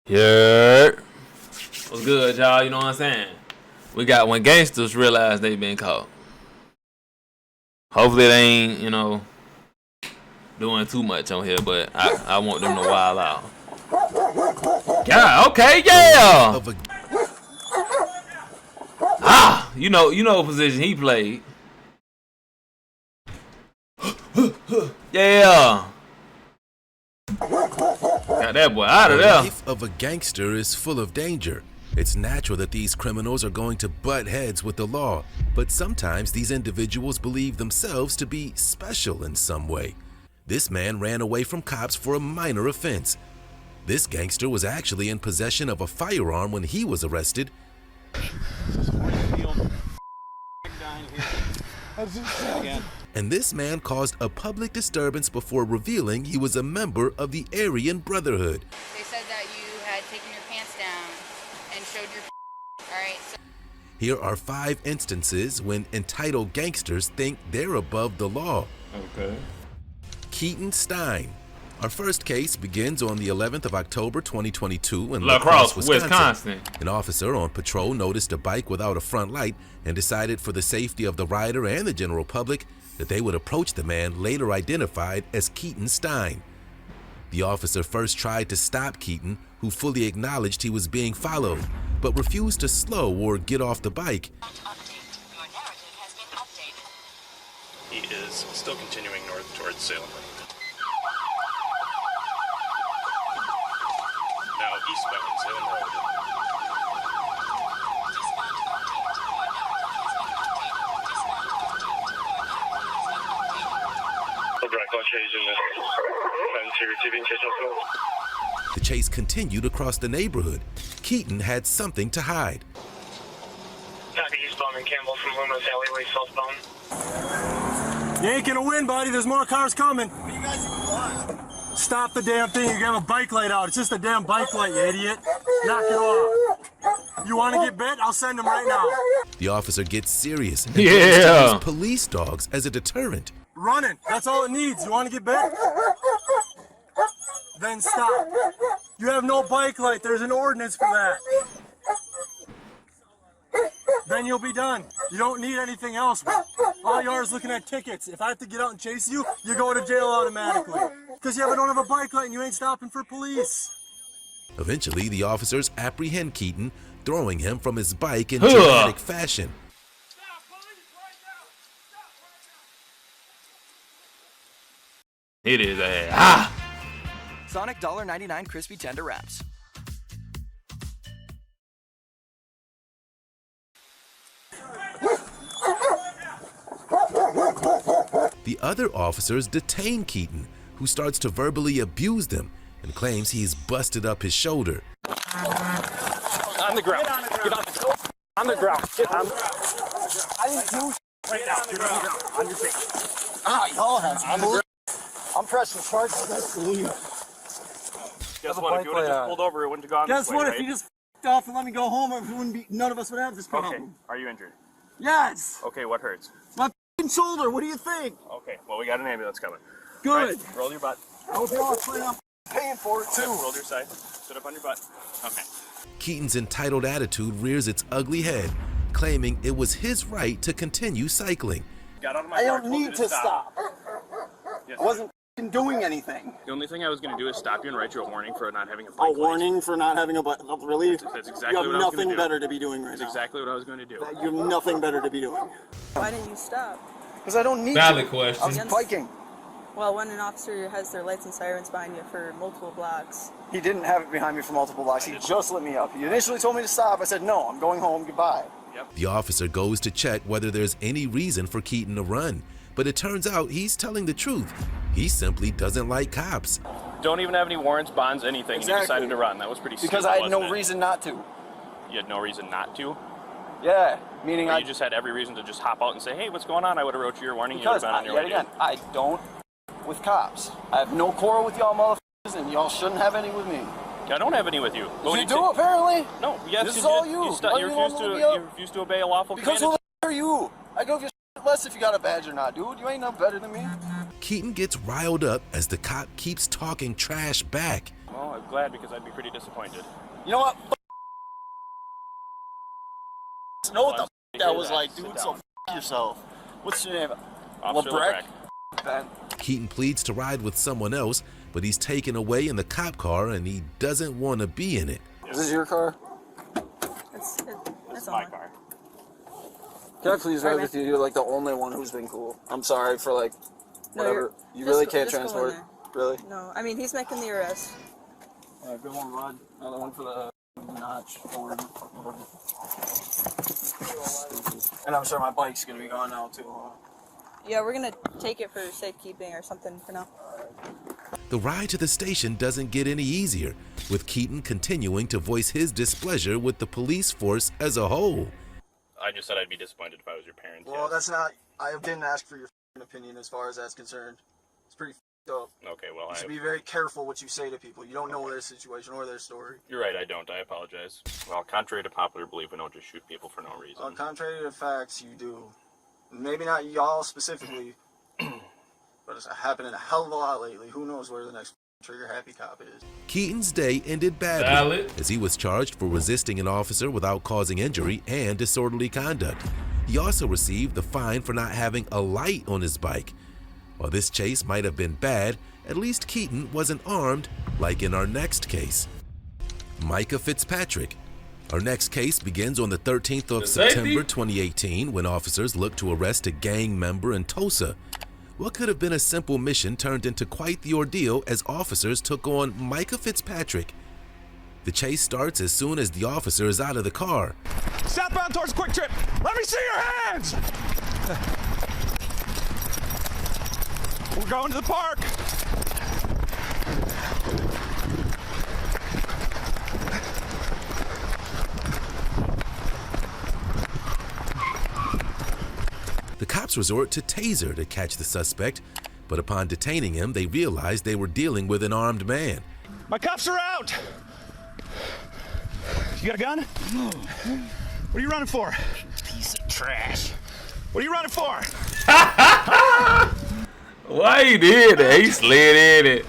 Yeah. What's good, y'all? You know what I'm saying? We got when gangsters realize they been caught. Hopefully they ain't, doing too much on here, but I want them to wild out. Yeah, okay, yeah. You know what position he played. Yeah. Got that boy out of there. The life of a gangster is full of danger. It's natural that these criminals are going to butt heads with the law, but sometimes these individuals believe themselves to be special in some way. This man ran away from cops for a minor offense. This gangster was actually in possession of a firearm when he was arrested. And this man caused a public disturbance before revealing he was a member of the Aryan Brotherhood. They said that you had taken your pants down and showed your alright. So here are 5 instances when entitled gangsters think they're above the law. Okay. Keaton Stein. Our first case begins on the 11th of October 2022 in La Crosse, Wisconsin. An officer on patrol noticed a bike without a front light and decided for the safety of the rider and the general public that they would approach the man later identified as Keaton Stein. The officer first tried to stop Keaton, who fully acknowledged he was being followed, but refused to slow or get off the bike. He is still continuing north towards Salem Road. Now eastbound Salem Road. The chase continued across the neighborhood. Keaton had something to hide. Copy eastbound and Campbell from Loomis alleyway southbound. You ain't gonna win, buddy. There's more cars coming. What do you guys even want? Stop the damn thing. You got a bike light out. It's just a damn bike light, you idiot. Knock it off. You want to get bit? I'll send him right now. The officer gets serious and Yeah. uses police dogs as a deterrent. Running. That's all it needs. You want to get bit? Then stop. You have no bike light. There's an ordinance for that. Then you'll be done. You don't need anything else. All you are is looking at tickets. If I have to get out and chase you, you go to jail automatically. Because you don't have a bike light and you ain't stopping for police. Eventually, the officers apprehend Keaton, throwing him from his bike in dramatic fashion. It is a Sonic $1.99 crispy tender wraps. The other officers detain Keaton, who starts to verbally abuse them and claims he's busted up his shoulder. On the ground. Get on the ground. On the ground. Get on. I didn't do right now. Get on the ground. On your face. Ah, y'all have. I'm pressing charges. That's the lead. Guess what? If you would have just pulled over, it wouldn't have gone Guess this way, what? right? If you just off and let me go home, it wouldn't be. None of us would have this problem. Okay. Are you injured? Yes. Okay, what hurts? My shoulder. What do you think? Okay, well, we got an ambulance coming. Good. Right, roll your butt. Okay, I'm paying for it too. Yep, roll to your side. Sit up on your butt. Okay. Keaton's entitled attitude rears its ugly head, claiming it was his right to continue cycling. Got out of my I car, don't told you need to stop. Yes, I wasn't doing anything. The only thing I was going to do is stop you and write you a warning for not having a bike A light. warning for not having a bike. Really? That's exactly You have what I was nothing gonna do. better to be doing right That's now. exactly what I was going to do. You have nothing better to be doing. Why didn't you stop? Because I don't need valid to. question. I was biking. Well, when an officer has their lights and sirens behind you for multiple blocks. He didn't have it behind me for multiple blocks. He just lit me up. He initially told me to stop. I said, no, I'm going home. Goodbye. The officer goes to check whether there's any reason for Keaton to run, but it turns out he's telling the truth. He simply doesn't like cops. Don't even have any warrants, bonds, anything. Exactly. And you decided to run. That was pretty stupid, Because I had no wasn't it? reason not to. You had no reason not to? Yeah, meaning Or you just had every reason to just hop out and say, hey, what's going on? I would have wrote you your warning. You would have Because, been on your yet way. again, I don't with cops. I have no quarrel with y'all motherfuckers, and y'all shouldn't have any with me. I don't have any with you. But You do, apparently. No, yes, This you is all did. you. You, Why you, do you want refused to to, look me up? you refused to obey a lawful Because command. who the are you? I go give you less if you got a badge or not, dude. You ain't no better than me. Keaton gets riled up as the cop keeps talking trash back. Well, glad because I'd be pretty disappointed. You know what? Know what the Well, that was that. like, Sit dude, so down. yourself. What's your name? Officer LeBreck? LeBreck. Ben. Keaton pleads to ride with someone else, but he's taken away in the cop car and he doesn't want to be in it. Is this your car? It's My on. car. Can I please Right, ride man. with you? You're like the only one who's been cool. I'm sorry for like, No, whatever. You just really go- can't just go in transport? there. Really? No, I mean, he's making the arrest. Alright, good one, Rod. Another one for the notch forward. And I'm sure my bike's gonna be gone now too. Yeah, we're gonna take it for safekeeping or something for now. The ride to the station doesn't get any easier, with Keaton continuing to voice his displeasure with the police force as a whole. I just said I'd be disappointed if I was your parents. Well, yes. that's not. I didn't ask for your opinion as far as that's concerned. It's pretty up. Okay, well, You should be very careful what you say to people. You don't know their situation or their story. you're right, I don't. I apologize. Well, contrary to popular belief, we don't just shoot people for no reason. Contrary to facts, you do. Maybe not y'all specifically, but it's happening a hell of a lot lately. Who knows where the next trigger-happy cop is. Keaton's day ended badly Valid. as he was charged for resisting an officer without causing injury and disorderly conduct. He also received the fine for not having a light on his bike. While this chase might have been bad, at least Keaton wasn't armed like in our next case. Micah Fitzpatrick. Our next case begins on the 13th of The safety? September 2018 when officers looked to arrest a gang member in Tulsa. What could have been a simple mission turned into quite the ordeal as officers took on Micah Fitzpatrick. The chase starts as soon as the officer is out of the car. Southbound towards Quick Trip. Let me see your hands. We're going to the park. The cops resort to taser to catch the suspect, but upon detaining him, they realized they were dealing with an armed man. My cuffs are out. You got a gun? What are you running for? Piece of trash. What are you running for? Why he did that? He slid in it.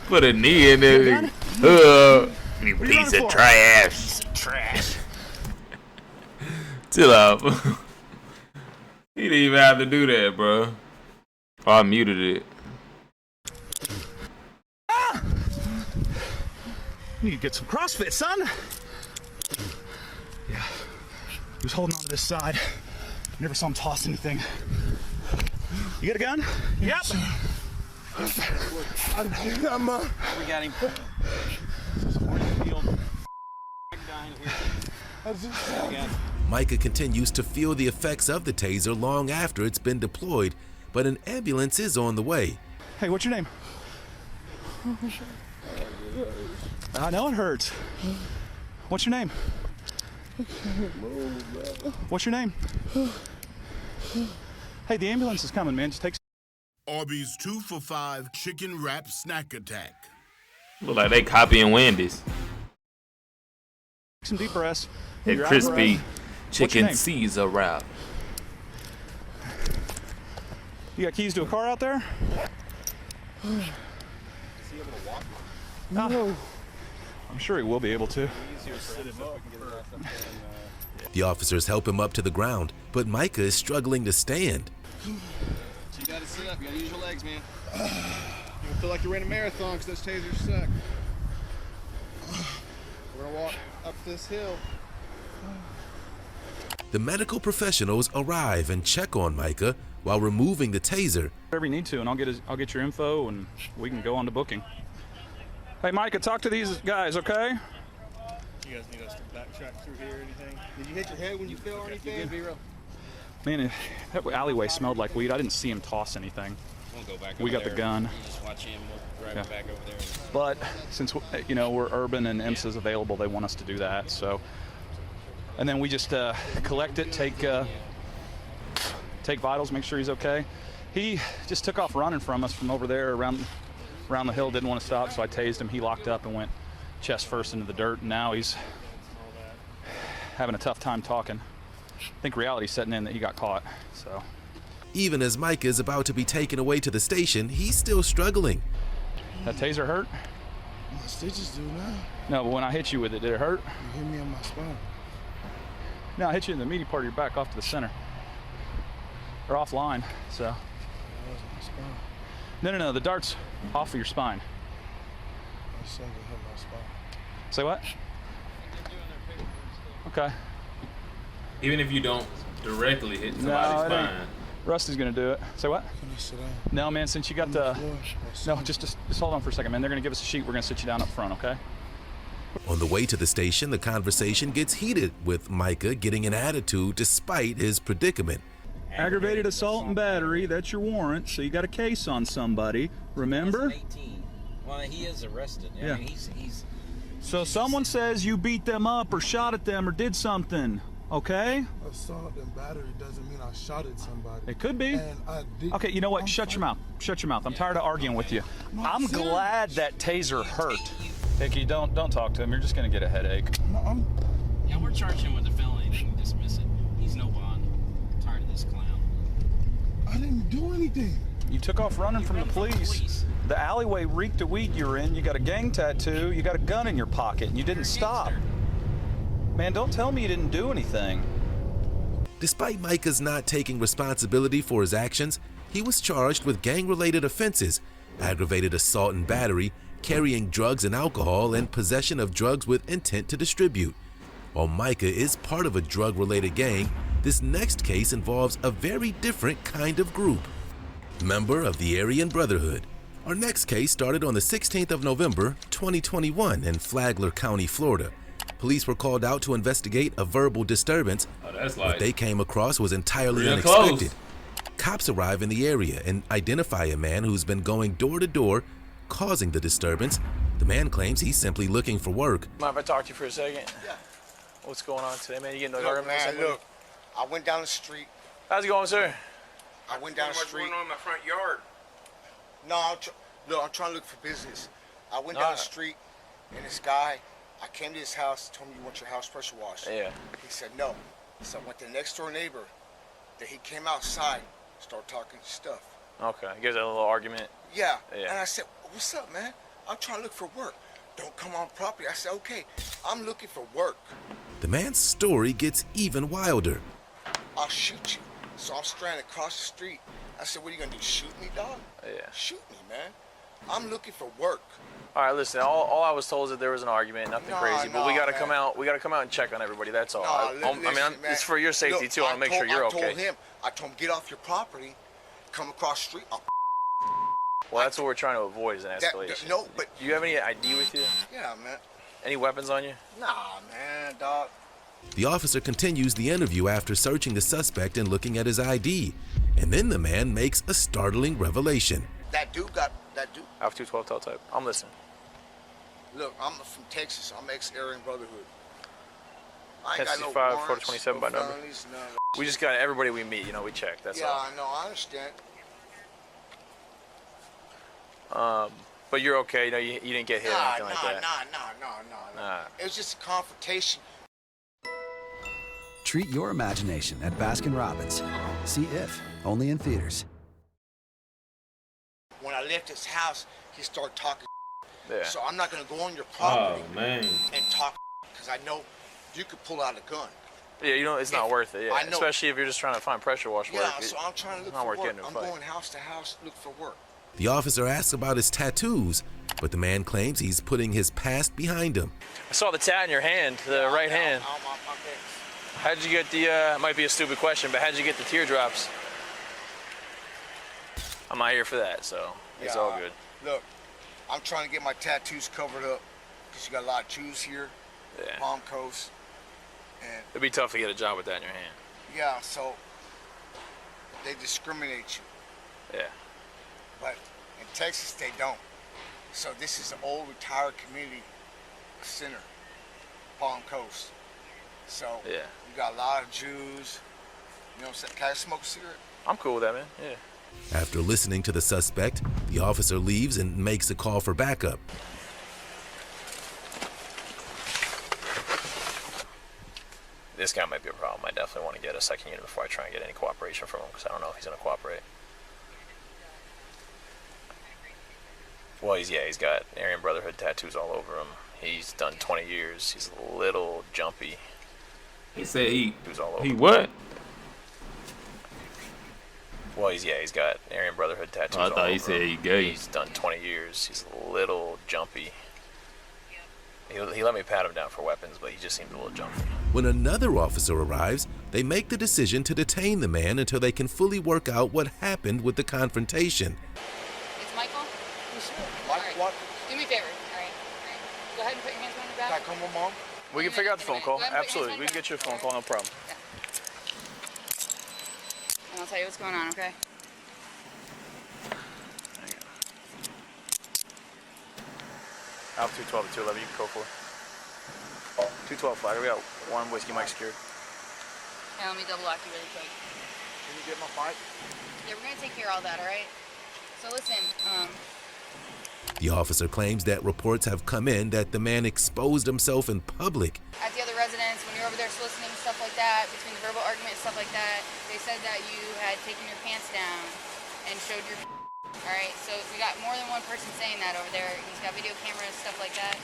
Put a knee in there. You What are you piece running of for? trash. Piece of trash. Chill out. He didn't even have to do that, bro. Oh, I muted it. You need to get some CrossFit, son. Yeah. He was holding on to this side. Never saw him toss anything. You got a gun? Yep. We got him. Micah continues to feel the effects of the taser long after it's been deployed, but an ambulance is on the way. Hey, what's your name? I know it hurts. What's your name? What's your name? Hey, the ambulance is coming, man. Just take Arby's 2 for $5 chicken wrap snack attack. Look like they copying Wendy's. some deep breaths. That You're out of crispy breath. What's your chicken name? Caesar wrap. You got keys to a car out there? Is he able to walk? No. I'm sure he will be able to. The officers help him up to the ground, but Micah is struggling to stand. So you gotta sit up, you gotta use your legs, man. You feel like you ran a marathon because those tasers suck. We're gonna walk up this hill. The medical professionals arrive and check on Micah while removing the taser. Whatever you need to, and I'll get your info, and we can go on to booking. Hey, Micah, talk to these guys, okay? You guys need us to backtrack through here or anything? Did you hit your head when you fell or anything? Man, that alleyway smelled like weed. I didn't see him toss anything. We'll go back We over got the there. gun. You just watch him. We'll drive back over there. But since we're urban and IMSA's available, they want us to do that. So, and then we just collect it, take vitals, make sure he's okay. He just took off running from us from over there around the hill. Didn't want to stop, so I tased him. He locked up and went chest first into the dirt. And now he's having a tough time talking. I think reality's setting in that he got caught. So. Even as Micah is about to be taken away to the station, he's still struggling. That taser hurt? My stitches do now. No, but when I hit you with it, did it hurt? You hit me on my spine. No, I hit you in the meaty part of your back off to the center. Or offline, so. That was my spine. No, the dart's off of your spine. My son hit my spine. Say what? Okay. Even if you don't directly hit somebody's spine. Rusty's gonna do it. Say what? Can I sit down? No, man, since you got the... No, just hold on for a second, man. They're gonna give us a sheet. We're gonna sit you down up front, okay? On the way to the station, the conversation gets heated, with Micah getting an attitude despite his predicament. Aggravated assault and battery, that's your warrant, so you got a case on somebody, remember? 18. Well, he is arrested. Yeah. I mean, he's So someone says you beat them up or shot at them or did something, okay? Assault and battery doesn't mean I shot at somebody. It could be. And I did. Okay, you know what? Shut your mouth. Shut your mouth. I'm tired of arguing with you. I'm glad that taser hurt. Hickey, don't talk to him. You're just gonna get a headache. No, yeah, we're charging him with a felony. They can dismiss it. He's no bond. I'm tired of this clown. I didn't do anything. You took off running from the police. The alleyway reeked of weed you were in. You got a gang tattoo. You got a gun in your pocket, and you didn't stop. Man, don't tell me you didn't do anything. Despite Micah's not taking responsibility for his actions, he was charged with gang-related offenses, aggravated assault and battery, carrying drugs and alcohol, and possession of drugs with intent to distribute. While Micah is part of a drug-related gang, this next case involves a very different kind of group. Member of the Aryan Brotherhood. Our next case started on the 16th of November, 2021 in Flagler County, Florida. Police were called out to investigate a verbal disturbance. What they came across was entirely unexpected. Cops arrive in the area and identify a man who's been going door to door, causing the disturbance. The man claims he's simply looking for work. Mind if I talk to you for a second? Yeah. What's going on today, man? You getting no Look, argument with man, somebody? look, I went down the street. How's it going, sir? I went down the street. What's going on in my front yard? No, I'm trying to look for business. I went down the street, and this guy, I came to his house, told me, you want your house pressure washed? Yeah. He said no. So I went to the next door neighbor. Then he came outside, started talking stuff. Okay, you guys had a little argument? Yeah. Yeah. And I said, what's up, man? I'm trying to look for work. Don't come on property. I said, okay, I'm looking for work. The man's story gets even wilder. I'll shoot you. So I'm stranded across the street. I said, what are you gonna do, shoot me, dog? Yeah. Shoot me, man. I'm looking for work. All right, listen. All I was told is that there was an argument, nothing crazy. But we gotta come out. We gotta come out and check on everybody. That's all. It's for your safety Look, too. I wanna make sure you're okay. I told him, get off your property, come across the street. Well, that's what we're trying to avoid is an escalation. No, but do you have any ID with you? Yeah, man. Any weapons on you? Nah, man, dog. The officer continues the interview after searching the suspect and looking at his ID. And then the man makes a startling revelation. That dude. I have 212 teletype. I'm listening. Look, I'm from Texas. I'm ex-Aryan Brotherhood. I ain't 1065, got no warrants, 427 by number. felonies, none of We just got everybody we meet. We check. That's all. Yeah, I know. I understand. But you're okay. You didn't get hit or anything like that. Nah. It was just a confrontation. Treat your imagination at Baskin-Robbins. See If, only in theaters. When I left his house, he started talking. Yeah. So I'm not gonna go on your property man. and talk because I know you could pull out a gun. Yeah, it's not worth it. Yeah, I know. Especially if you're just trying to find pressure wash work. Yeah, so I'm trying to look not for worth work. getting in a I'm fight. going house to house look for work. The officer asks about his tattoos, but the man claims he's putting his past behind him. I saw the tat in your hand, the right hand. How'd you get the, might be a stupid question, but how'd you get the teardrops? I'm not here for that, so it's all good. Look, I'm trying to get my tattoos covered up because you got a lot of Jews here, Palm Coast. And it'd be tough to get a job with that in your hand. Yeah, so they discriminate you. Yeah. But in Texas, they don't. So this is an old retired community center, Palm Coast. So you got a lot of Jews. You know what I'm saying? Can I smoke a cigarette? I'm cool with that, man. Yeah. After listening to the suspect, the officer leaves and makes a call for backup. This guy might be a problem. I definitely want to get a second unit before I try and get any cooperation from him because I don't know if he's going to cooperate. Well, he's got Aryan Brotherhood tattoos all over him. He's done 20 years. He's a little jumpy. He said he all over he him. what? Well, he's got Aryan Brotherhood tattoos all over him. I thought he said he gay. He's done 20 years. He's a little jumpy. He let me pat him down for weapons, but he just seems a little jumpy. When another officer arrives, they make the decision to detain the man until they can fully work out what happened with the confrontation. It's Michael? What? Do me a favor. All right. Go ahead and put your hands behind your back. Can I come with Mom? We can figure out the phone call. Absolutely. We can get you a phone call, no problem. And I'll tell you what's going on, okay? Alpha 212 to 211, you can go for 212 flag. We got one whiskey mic secured. Yeah, let me double lock you really quick. Can you get my fight? Yeah, we're gonna take care of all that, all right? So listen, The officer claims that reports have come in that the man exposed himself in public. at the other residence, when you're over there soliciting stuff like that, between the verbal argument and stuff like that, they said that you had taken your pants down and showed your all right? So we got more than one person saying that over there. He's got video cameras, stuff like that.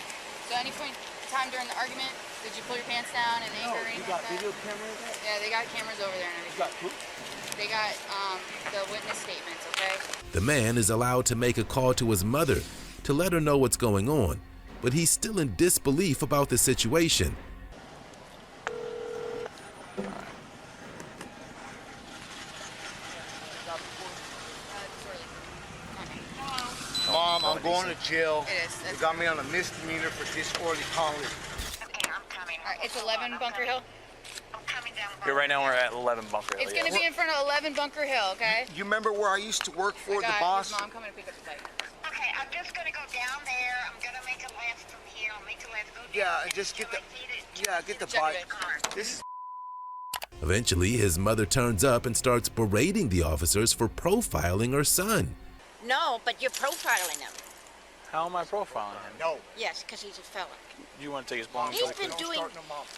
So any point in time during the argument, did you pull your pants down in anger or anything like that? video cameras? Yeah, they got cameras over there and everything. You got proof? They got the witness statements, okay? The man is allowed to make a call to his mother to let her know what's going on, but he's still in disbelief about the situation. Mom, I'm going to jail. It is. They got me on a misdemeanor for disorderly conduct. All right, it's 11 Bunker Hill. Here, right now we're at 11 Bunker Hill. It's going to be in front of 11 Bunker Hill, okay? You remember where I used to work for, the His boss? mom coming to pick up the bike. Okay, I'm just gonna go down there. I'm gonna make a left from here. I'll make a left. Go down Yeah, and just get the get the bike. This is Eventually, his mother turns up and starts berating the officers for profiling her son. No, but you're profiling him. How am I profiling him? No. Yes, because he's a felon. You want to take his belongings? He's been doing.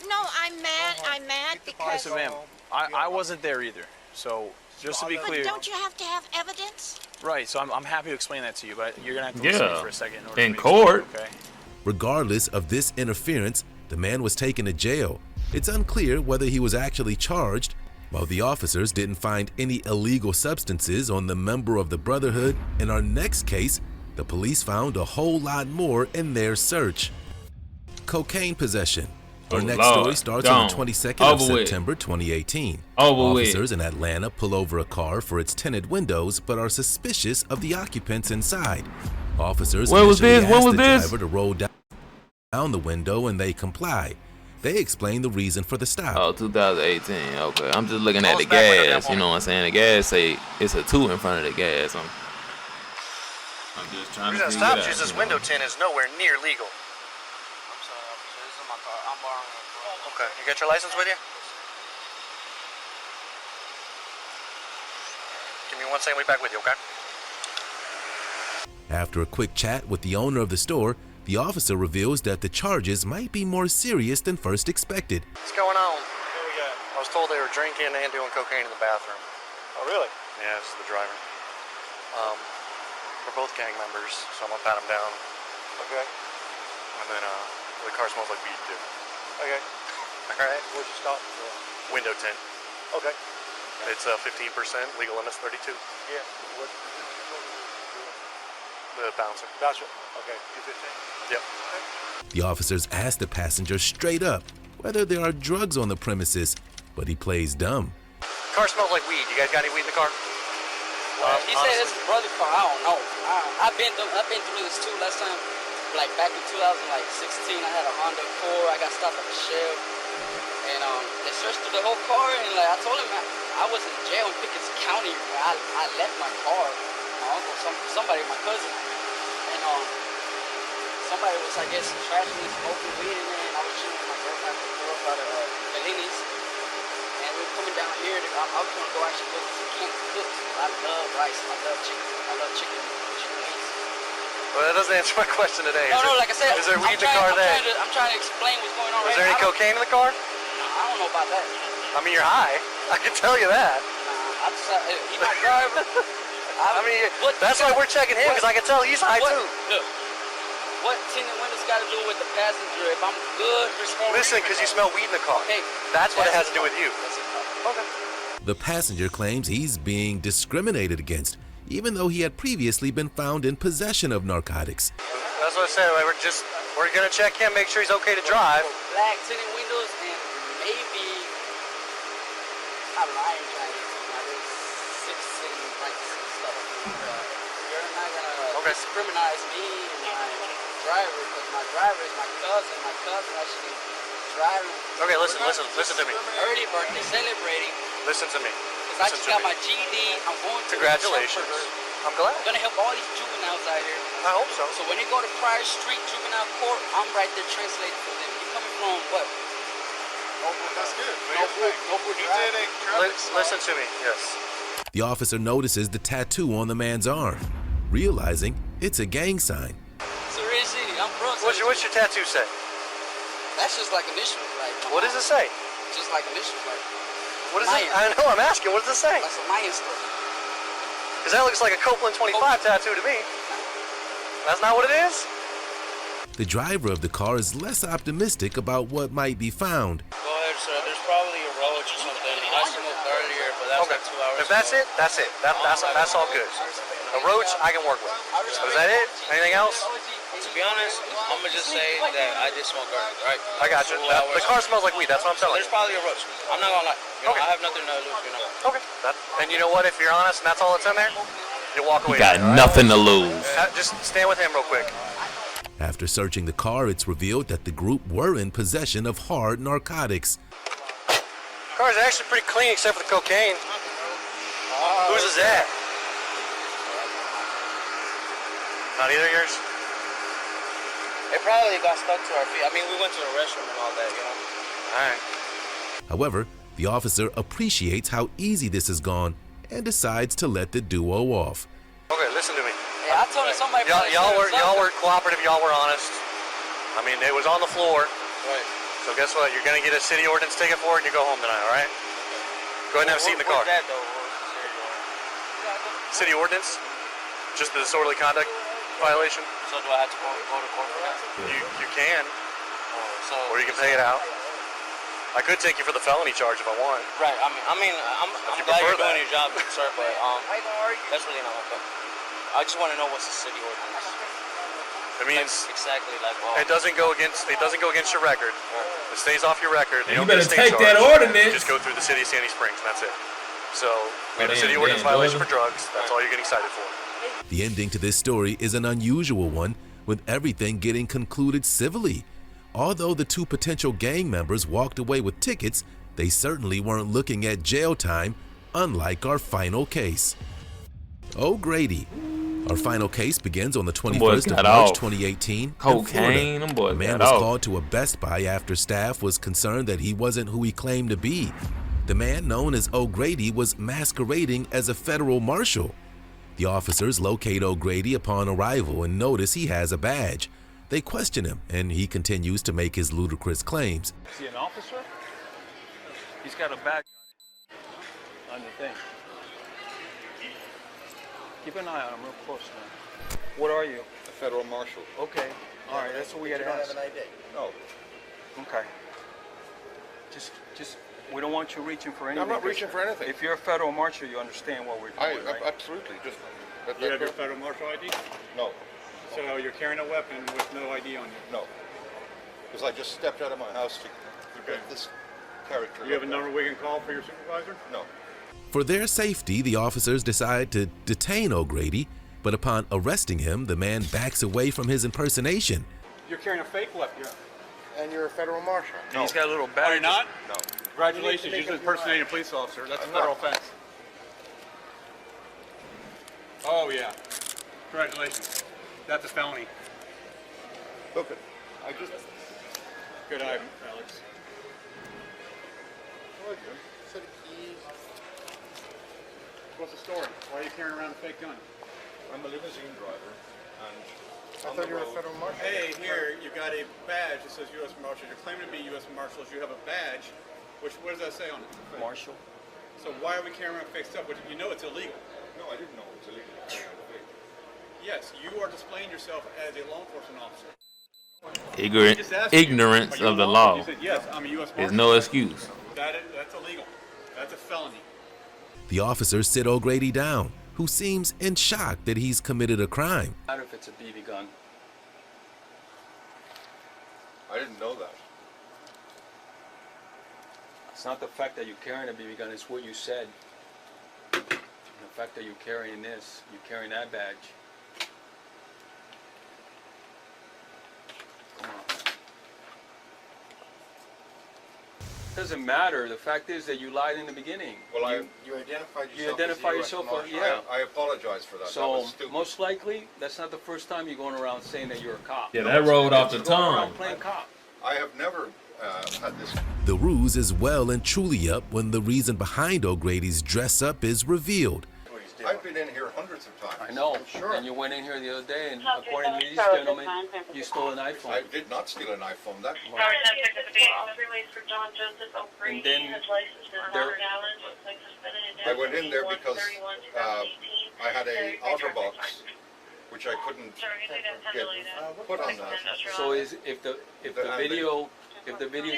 No, I'm mad. I'm mad because. Listen, ma'am, I wasn't there either. So, just to be clear. But don't you have to have evidence? Right, so I'm happy to explain that to you, but you're going to have to listen to me for a second. In order in for me to court. explain, okay? Regardless of this interference, the man was taken to jail. It's unclear whether he was actually charged. While the officers didn't find any illegal substances on the member of the Brotherhood, in our next case, the police found a whole lot more in their search. Cocaine possession. Our next story starts on the 22nd of September 2018. Officers in Atlanta pull over a car for its tinted windows but are suspicious of the occupants inside. Officers initially ask the driver to roll down the window and they comply. They explain the reason for the stop. Oh, 2018. Okay, I'm just looking at the gas. You know what I'm saying? The gas say it's a 2 in front of the gas. I'm just trying to figure it out. This window tint is nowhere near legal. I'm sorry, officer. This is my car. I'm borrowing it. Okay, you got your license with you? Give me 1 second, we'll be back with you, okay? After a quick chat with the owner of the store, the officer reveals that the charges might be more serious than first expected. What's going on? What we got? I was told they were drinking and doing cocaine in the bathroom. Oh, really? Yeah, this is the driver. We're both gang members, so I'm gonna pat him down. Okay. And then, the car smells like weed too. Okay. Alright? What'd you stop for? Window tint. Okay. It's 15%, legal limit's 32. Yeah. What? The bouncer. Gotcha. Okay. 215. Yep. The officers ask the passenger straight up whether there are drugs on the premises, but he plays dumb. Car smells like weed. You guys got any weed in the car? He said it's his brother's car. I don't know. I've been through this too. Last time, like back in 2016, I had a Honda Accord. I got stopped at the Shell, and they searched through the whole car. And like I told him, I was in jail in Pickens County. I left my car. My uncle, somebody, my cousin, and somebody was, I guess, trashing and smoking weed, and I was chilling with my girlfriend at the door by the Bellini's. And we were coming down here. I was going to go actually look for some canned cooks. I love rice. I love chicken. I love chicken wings. Well, that doesn't answer my question today. No, like I said, is there weed in the car then? I'm trying to explain what's going on. Was there any cocaine in the car? I don't know about that. I mean, you're high. I can tell you that. He my driver. I mean, that's why we're checking him, because I can tell he's high too. Look, what tinted windows got to do with the passenger? If I'm good, listen, because you smell weed in the car. Hey, that's what it has to do with you. Okay. The passenger claims he's being discriminated against, even though he had previously been found in possession of narcotics. That's what I said. We're gonna check him, make sure he's okay to drive. Black tinted windows and maybe I'm lying trying to like 16 lights and stuff. You're not gonna discriminate me and my driver because my driver is my cousin. My cousin actually driving. Okay, listen to me. Early birthday celebrating. Listen to me. Because I just got my GED. I'm going to. Congratulations. I'm glad. I'm gonna help all these juveniles out here. I hope so. So when they go to Prior Street Juvenile Court, I'm right there translating for them. You coming from what? That's good. Listen to me. Yes. The officer notices the tattoo on the man's arm, realizing it's a gang sign. So City, I'm from. What's your tattoo say? That's just like initials, like. What does it say? Just like initials, like. What is it? I know. I'm asking. What does it say? That's a Mayan story. Because that looks like a Copeland 25 tattoo to me. That's not what it is? The driver of the car is less optimistic about what might be found. Go ahead, sir. There's probably a roach or something. I smoked earlier, but that's like 2 hours If that's ago. it, that's it. That's all good. A roach, I can work with. So is that it? Anything else? To be honest, I'm going to just say that I did smoke earlier, right? I got you. The car smells like weed. That's what I'm telling you. There's probably a roach. I'm not going to lie. You know, I have nothing to lose, you know. Okay. And you know what? If you're honest and that's all that's in there, you'll walk away. You got nothing to lose. Just stand with him real quick. After searching the car, it's revealed that the group were in possession of hard narcotics. The car's actually pretty clean except for the cocaine. Whose is that? Not either of yours? It probably got stuck to our feet. I mean, we went to the restroom and all that, you know. All right. However, the officer appreciates how easy this has gone and decides to let the duo off. Okay, listen to me. Yeah, I told somebody. Y'all were cooperative. Y'all were honest. I mean, it was on the floor. Right. So guess what? You're gonna get a city ordinance ticket for it, and you go home tonight. All right? Go ahead and have a seat in the car. What's that though? City ordinance? Just the disorderly conduct violation? So do I have to go to court for that? You can. Or you can pay it out. I could take you for the felony charge if I want. Right. I'm glad you're doing your job, sir, but that's really not my point. I just want to know what's the city ordinance. It means exactly like it doesn't go against your record. It stays off your record. You better take that ordinance. You just go through the city of Sandy Springs, and that's it. So we had a city ordinance violation for drugs. That's all you're getting cited for. The ending to this story is an unusual one, with everything getting concluded civilly. Although the two potential gang members walked away with tickets, they certainly weren't looking at jail time, unlike our final case. O'Grady. Our final case begins on the 21st of March 2018 Cocaine, in Florida. A man was called to a Best Buy after staff was concerned that he wasn't who he claimed to be. The man known as O'Grady was masquerading as a federal marshal. The officers locate O'Grady upon arrival and notice he has a badge. They question him, and he continues to make his ludicrous claims. Is he an officer? He's got a badge on the thing. Keep an eye on him real close now. What are you? A federal marshal. Okay. All right, that's what we got to ask. You don't have an ID? No. Okay. Just, we don't want you reaching for anything. I'm not reaching for anything. If you're a federal marshal, you understand what we're doing, right? Absolutely. Just. You have your federal marshal ID? No. So you're carrying a weapon with no ID on you? No. Because I just stepped out of my house to get this character. You have a number we can call for your supervisor? No. For their safety, the officers decide to detain O'Grady, but upon arresting him, the man backs away from his impersonation. You're carrying a fake weapon. Yeah. And you're a federal marshal. No. He's got a little badge. Are you not? No. Congratulations, you just impersonated a police officer. That's a federal offense. Oh, yeah. Congratulations. That's a felony. Okay. I just. Good eye, Alex. What, Jim? Set of keys. What's the story? Why are you carrying around a fake gun? I'm a limousine driver, and I thought you were a federal marshal. Hey, here, you got a badge that says U.S. Marshal. You're claiming to be U.S. Marshals. You have a badge. What does that say on it? Marshal. So why are we carrying around fake stuff? You know it's illegal. No, No, I didn't know it was illegal. Yes, you are displaying yourself as a law enforcement officer. Ignorance of the law said, yes, I'm a U.S. is no excuse. That's illegal. That's a felony. The officers sit O'Grady down, who seems in shock that he's committed a crime. Matter if it's a BB gun. I didn't know that. It's not the fact that you're carrying a BB gun, it's what you said. And the fact that you're carrying this, you're carrying that badge. Come on. Doesn't matter. The fact is that you lied in the beginning. Well, you identified yourself. You identify yourself, yeah. I apologize for that. So most likely, that's not the first time you're going around saying that you're a cop. Yeah, that rolled off the tongue. Playing cop. I have never had this. The ruse is well and truly up when the reason behind O'Grady's dress up is revealed. I've been in here hundreds of times. I know. Sure. And you went in here the other day, and according to these gentlemen, you stole an iPhone. I did not steal an iPhone. That. And then I went in there because I had a outer box, which I couldn't get put on that. So if the video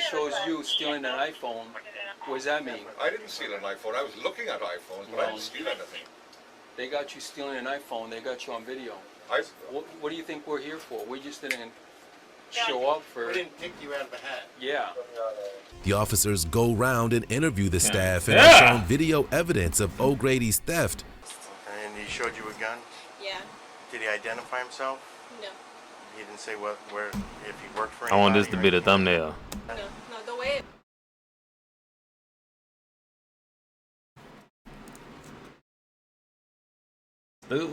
shows you stealing an iPhone, what does that mean? I didn't steal an iPhone. I was looking at iPhones, but I didn't steal anything. They got you stealing an iPhone. They got you on video. What do you think we're here for? We just didn't show up for. We didn't pick you out of the hat. Yeah. The officers go round and interview the staff and are shown video evidence of O'Grady's theft. And he showed you a gun? Yeah. Did he identify himself? No. He didn't say where, if he worked for I want this to be the thumbnail. No, the way. The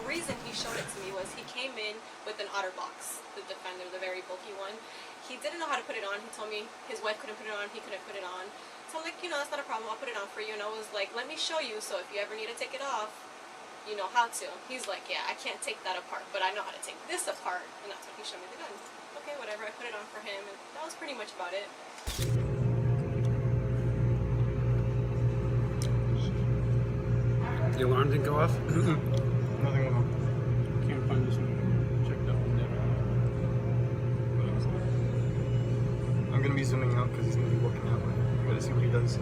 reason he showed it to me was he came in with an OtterBox, the Defender, the very bulky one. He didn't know how to put it on. He told me his wife couldn't put it on, he couldn't put it on. So I'm like, that's not a problem, I'll put it on for you. And I was like, let me show you, so if you ever need to take it off, you know how to. He's like, yeah, I can't take that apart, but I know how to take this apart. And that's when he showed me the gun. Okay, whatever, I put it on for him, and that was pretty much about it. The alarm didn't go off? Nothing went off. Can't find this one. Checked out one there. I'm gonna be zooming out because he's gonna be walking that way. I gotta see what he does.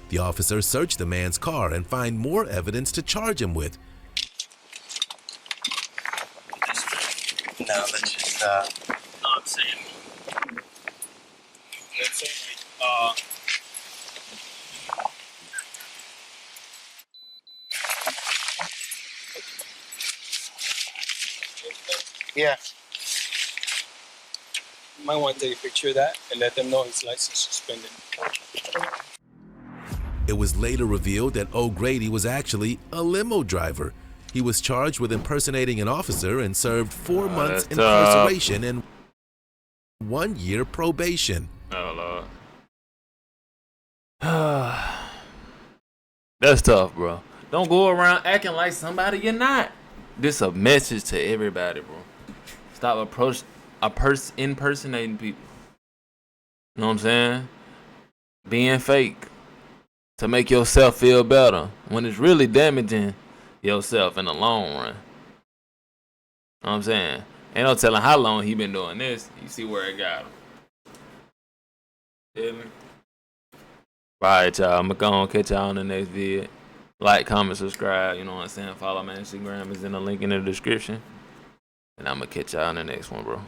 The officers search the man's car and find more evidence to charge him with. Now let's just not say anything. Let's say yeah. You might want to take a picture of that and let them know his license suspended. It was later revealed that O'Grady was actually a limo driver. He was charged with impersonating an officer and served 4 months incarceration and 1 year probation. Oh, Lord. That's tough, bro. Don't go around acting like somebody you're not. This is a message to everybody, bro. Stop impersonating people. You know what I'm saying? Being fake to make yourself feel better when it's really damaging yourself in the long run. You know what I'm saying? Ain't no telling how long he been doing this. You see where it got him. Feel me? Alright, y'all. I'm gonna catch y'all on the next vid. Like, comment, subscribe. You know what I'm saying? Follow my Instagram. Is in the link in the description. And I'm gonna catch y'all on the next one, bro.